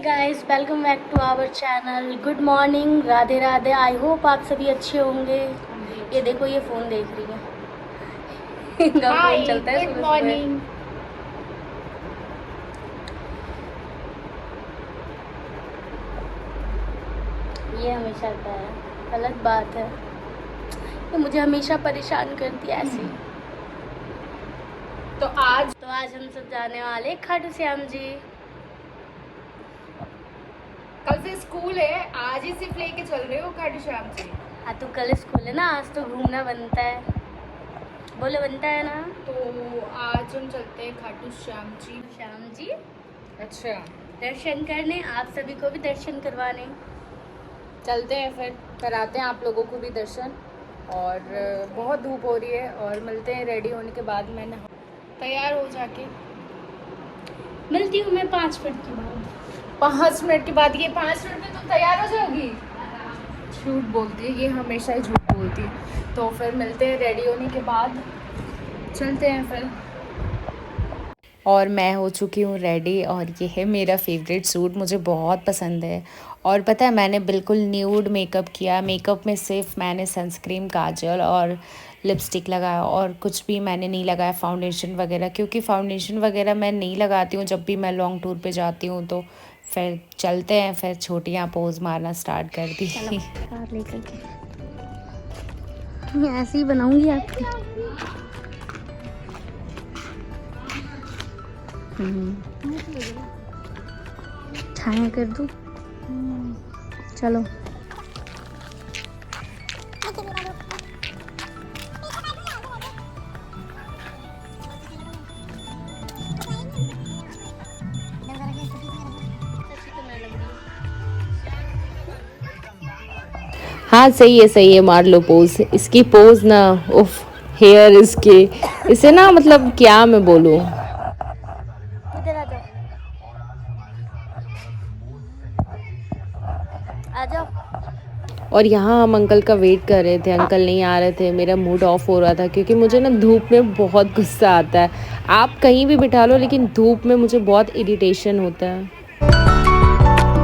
Guys, welcome back to our channel. Good morning, Radhe Radhe. I hope आप सभी अच्छे होंगे। ये देखो, ये फ़ोन देख रही है। इनका फ़ोन चलता है गुड सुबह मॉर्निंग। ये हमेशा का है, गलत बात है। ये मुझे हमेशा परेशान करती है ऐसी। तो आज हम सब जाने वाले खाटू श्याम जी। कल से स्कूल है, आज ही सिर्फ लेके चल रहे हो खाटू श्याम जी? हाँ, तो कल स्कूल है ना, आज तो घूमना बनता है। बोले बनता है ना। तो आज हम चलते हैं खाटू श्याम जी। श्याम जी अच्छा, दर्शन करने, आप सभी को भी दर्शन करवाने। चलते हैं फिर, कराते हैं आप लोगों को भी दर्शन। और बहुत धूप हो रही है और मिलते हैं रेडी होने के बाद। मैं तैयार हो जाके मिलती हूँ मैं 5 मिनट के बाद। 5 मिनट के बाद? ये 5 मिनट में तुम तैयार हो जाओगी? झूठ बोलती है ये, हमेशा ही झूठ बोलती है। तो फिर मिलते हैं रेडी होने के बाद, चलते हैं फिर। और मैं हो चुकी हूँ रेडी और ये है मेरा फेवरेट सूट, मुझे बहुत पसंद है। और पता है मैंने बिल्कुल न्यूड मेकअप किया। मेकअप में सिर्फ मैंने सनस्क्रीन, काजल और लिपस्टिक लगाया और कुछ भी मैंने नहीं लगाया, फाउंडेशन वगैरह, क्योंकि फाउंडेशन वगैरह मैं नहीं लगाती हूँ जब भी मैं लॉन्ग टूर पे जाती हूँ। तो फिर चलते हैं, फिर छोटियाँ पोज मारना स्टार्ट कर दी। कार लेकर के मैं ऐसे ही बनाऊंगी आपकी। छाया कर दूं। चलो हाँ सही है, मार लो पोज। इसकी पोज ना, उफ, हेयर इसके, इसे ना मतलब क्या मैं बोलूँ। इधर आ जाओ, आ जाओ। और यहाँ हम अंकल का वेट कर रहे थे, अंकल नहीं आ रहे थे। मेरा मूड ऑफ हो रहा था क्योंकि मुझे ना धूप में बहुत गुस्सा आता है। आप कहीं भी बिठा लो लेकिन धूप में मुझे बहुत इरिटेशन होता है।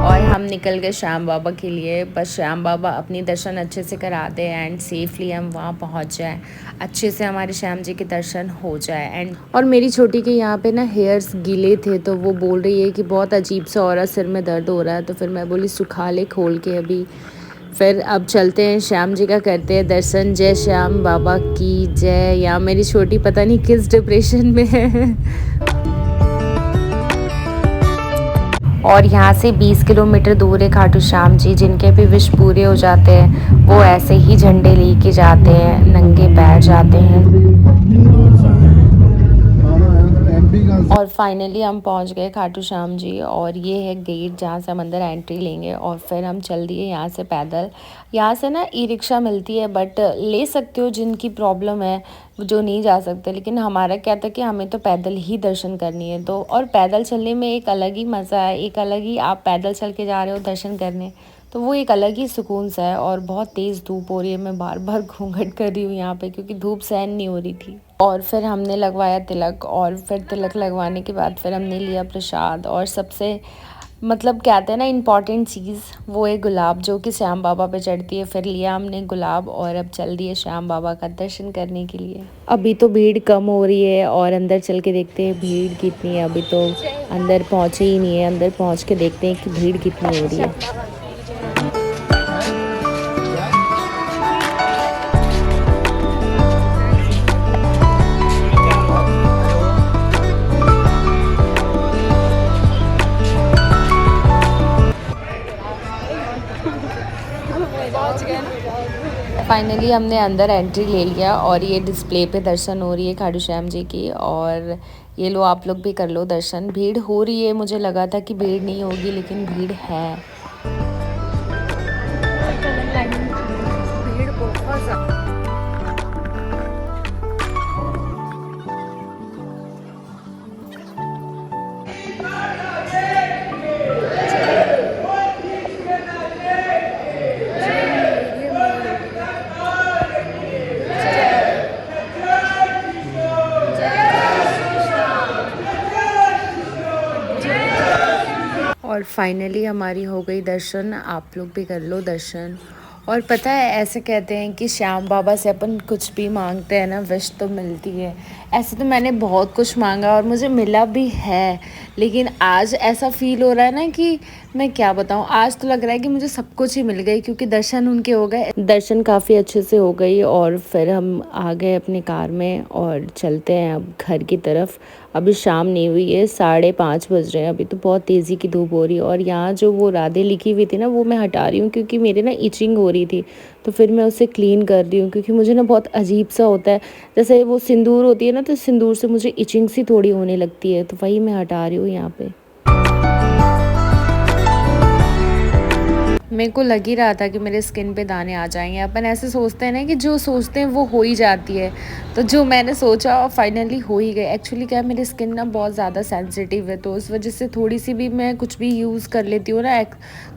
और हम निकल गए श्याम बाबा के लिए। बस श्याम बाबा अपनी दर्शन अच्छे से करा दें एंड सेफली हम वहाँ पहुँच जाएं, अच्छे से हमारे श्याम जी के दर्शन हो जाए। एंड और मेरी छोटी के यहाँ पे ना हेयर्स गीले थे, तो वो बोल रही है कि बहुत अजीब सा हो रहा है, सिर में दर्द हो रहा है। तो फिर मैं बोली सुखा ले खोल के अभी। फिर अब चलते हैं श्याम जी का करते हैं दर्शन। जय श्याम बाबा की जय। या मेरी छोटी पता नहीं किस डिप्रेशन में है। और यहाँ से 20 किलोमीटर दूर है खाटू श्याम जी। जिनके भी विश पूरे हो जाते हैं वो ऐसे ही झंडे लेके जाते हैं, नंगे पैर जाते हैं। और फाइनली हम पहुँच गए खाटू श्याम जी। और ये है गेट जहाँ से हम अंदर एंट्री लेंगे। और फिर हम चल दिए यहाँ से पैदल। यहाँ से ना ई रिक्शा मिलती है, बट ले सकते हो जिनकी प्रॉब्लम है, जो नहीं जा सकते। लेकिन हमारा क्या था कि हमें तो पैदल ही दर्शन करनी है। तो और पैदल चलने में एक अलग ही मज़ा है, एक अलग ही, आप पैदल चल के जा रहे हो दर्शन करने, तो वो एक अलग ही सुकून सा है। और बहुत तेज़ धूप हो रही है, मैं बार बार घूंघट कर रही हूँ यहाँ पे क्योंकि धूप सहन नहीं हो रही थी। और फिर हमने लगवाया तिलक। और फिर तिलक लगवाने के बाद फिर हमने लिया प्रसाद। और सबसे मतलब कहते हैं ना इम्पॉर्टेंट चीज़, वो है गुलाब, जो कि श्याम बाबा पे चढ़ती है। फिर लिया हमने गुलाब और अब चल दिए श्याम बाबा का दर्शन करने के लिए। अभी तो भीड़ कम हो रही है और अंदर चल के देखते हैं भीड़ कितनी है। अभी तो अंदर पहुँचे ही नहीं है, अंदर पहुँच के देखते हैं कि भीड़ कितनी हो रही है। फाइनली हमने अंदर एंट्री ले लिया और ये डिस्प्ले पे दर्शन हो रही है खाटू श्याम जी की। और ये लो, आप लोग भी कर लो दर्शन। भीड़ हो रही है, मुझे लगा था कि भीड़ नहीं होगी लेकिन भीड़ है। भीड़ बहुत ज़्यादा। और फाइनली हमारी हो गई दर्शन। आप लोग भी कर लो दर्शन। और पता है ऐसे कहते हैं कि श्याम बाबा से अपन कुछ भी मांगते हैं ना विश तो मिलती है। ऐसे तो मैंने बहुत कुछ मांगा और मुझे मिला भी है, लेकिन आज ऐसा फील हो रहा है ना कि मैं क्या बताऊं, आज तो लग रहा है कि मुझे सब कुछ ही मिल गई, क्योंकि दर्शन उनके हो गए। दर्शन काफ़ी अच्छे से हो गई और फिर हम आ गए अपनी कार में और चलते हैं अब घर की तरफ। अभी शाम नहीं हुई है, 5:30 बज रहे हैं, अभी तो बहुत तेज़ी की धूप हो रही है। और यहाँ जो वो राधे लिखी हुई थी ना वो मैं हटा रही हूँ, क्योंकि मेरे ना इचिंग हो रही थी, तो फिर मैं उसे क्लीन कर रही हूँ। क्योंकि मुझे ना बहुत अजीब सा होता है, जैसे वो सिंदूर होती है ना, तो सिंदूर से मुझे इचिंग सी थोड़ी होने लगती है, तो वही मैं हटा रही हूँ यहाँ पे। मेरे को लग ही रहा था कि मेरे स्किन पे दाने आ जाएंगे। अपन ऐसे सोचते हैं ना कि जो सोचते हैं वो हो ही जाती है, तो जो मैंने सोचा फाइनली हो ही गए। एक्चुअली क्या है, मेरी स्किन ना बहुत ज़्यादा सेंसिटिव है, तो उस वजह से थोड़ी सी भी मैं कुछ भी यूज़ कर लेती हूँ ना,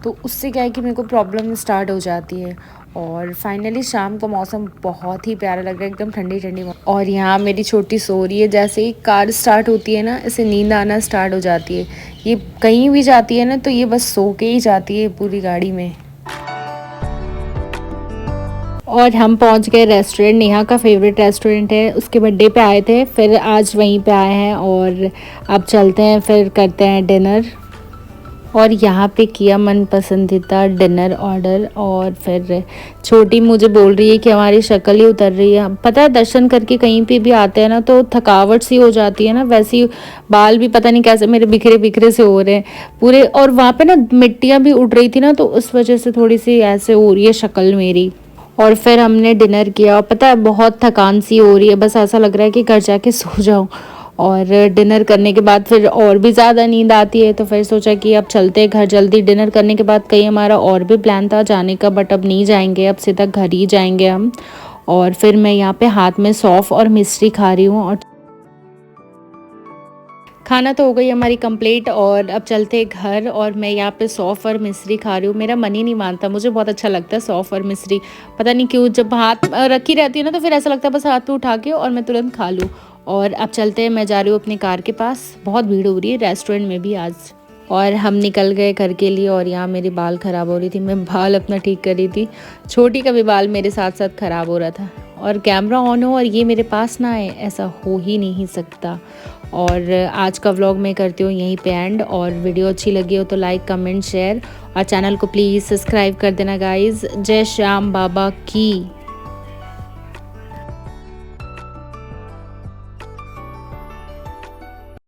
तो उससे क्या है कि मेरे को प्रॉब्लम स्टार्ट हो जाती है। और फाइनली शाम का मौसम बहुत ही प्यारा लग रहा है, एकदम ठंडी ठंडी। और यहाँ मेरी छोटी सो रही है। जैसे ही कार स्टार्ट होती है ना, ऐसे नींद आना स्टार्ट हो जाती है। ये कहीं भी जाती है ना तो ये बस सो के ही जाती है पूरी गाड़ी में। और हम पहुंच गए रेस्टोरेंट, नेहा का फेवरेट रेस्टोरेंट है। उसके बर्थडे पे आए थे, फिर आज वहीं पे आए हैं और अब चलते हैं, फिर करते हैं डिनर। और यहाँ पे किया मन पसंदीदा डिनर ऑर्डर। और फिर छोटी मुझे बोल रही है कि हमारी शक्ल ही उतर रही है। पता है दर्शन करके कहीं पे भी आते हैं ना तो थकावट सी हो जाती है ना, वैसी बाल भी पता नहीं कैसे मेरे बिखरे बिखरे से हो रहे हैं पूरे। और वहाँ पे ना मिट्टियाँ भी उड़ रही थी ना, तो उस वजह से थोड़ी सी ऐसे हो रही है शक्ल मेरी। और फिर हमने डिनर किया और पता है बहुत थकान सी हो रही है, बस ऐसा लग रहा है कि घर जाके सो जाऊं। और डिनर करने के बाद फिर और भी ज़्यादा नींद आती है, तो फिर सोचा कि अब चलते हैं घर जल्दी। डिनर करने के बाद कहीं हमारा और भी प्लान था जाने का, बट अब नहीं जाएंगे, अब सीधा घर ही जाएंगे हम। और फिर मैं यहाँ पे हाथ में सौंफ और मिश्री खा रही हूँ। और खाना तो हो गई हमारी कंप्लीट और अब चलते हैं घर। और मैं यहाँ पे सौंफ और मिश्री खा रही हूँ। मेरा मन ही नहीं मानता, मुझे बहुत अच्छा लगता है सौंफ और मिश्री, पता नहीं क्यों। जब हाथ रखी रहती है ना तो फिर ऐसा लगता है बस हाथ पे उठा के और मैं तुरंत खा लूँ। और अब चलते हैं, मैं जा रही हूँ अपनी कार के पास। बहुत भीड़ हो रही है रेस्टोरेंट में भी आज। और हम निकल गए घर के लिए। और यहाँ मेरी बाल ख़राब हो रही थी, मैं बाल अपना ठीक कर रही थी। छोटी का भी बाल मेरे साथ साथ ख़राब हो रहा था। और कैमरा ऑन हो और ये मेरे पास ना आए, ऐसा हो ही नहीं सकता। और आज का व्लॉग मैं करती हूँ यहीं पे एंड। और वीडियो अच्छी लगी हो तो लाइक कमेंट शेयर और चैनल को प्लीज़ सब्सक्राइब कर देना गाइज़। जय श्याम बाबा की।